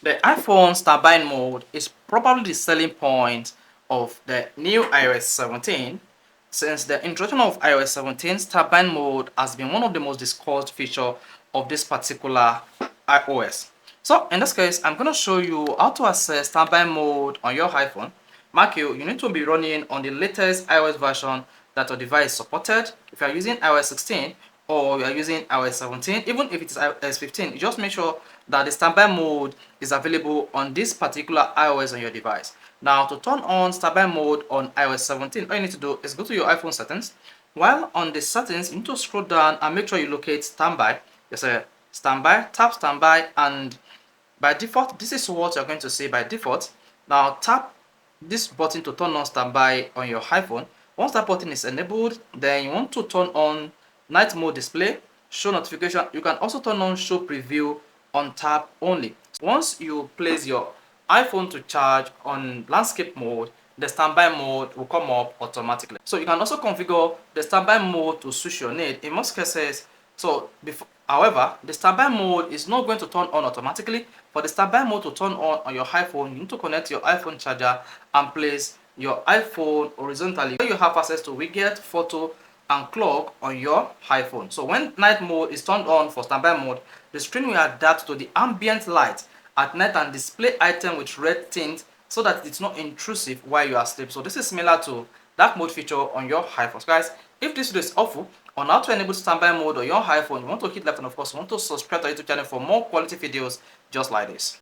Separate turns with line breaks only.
The iPhone standby mode is probably the selling point of the new iOS 17. Since the introduction of iOS 17, standby mode has been one of the most discussed features of this particular iOS. So in this case, I'm going to show you how to access standby mode on your iPhone. Mark you need to be running on the latest iOS version that your device supported. If you are using iOS 16 or you are using iOS 17, even if it is iOS 15, you just make sure that the standby mode is available on this particular iOS on your device. Now, to turn on standby mode on iOS 17, all you need to do is go to your iPhone settings. While on the settings, you need to scroll down and make sure you locate standby. There's a standby, tap standby, and by default, this is what you're going to see by default. Now, tap this button to turn on standby on your iPhone. Once that button is enabled, then you want to turn on night mode display, show notification. You can also turn on show preview on tap only. Once you place your iPhone to charge on landscape mode, the standby mode will come up automatically. So you can also configure the standby mode to suit your need. In most cases, however, the standby mode is not going to turn on automatically. For the standby mode to turn on your iPhone, you need to connect your iPhone charger and place your iPhone horizontally where you have access to widget, photo, and clock on your iPhone. So when night mode is turned on for standby mode, the screen will adapt to the ambient light at night and display item with red tint so that it's not intrusive while you are asleep. So this is similar to dark mode feature on your iPhone. So guys, if this video is helpful on how to enable standby mode on your iPhone, you want to hit left and of course you want to subscribe to our YouTube channel for more quality videos just like this.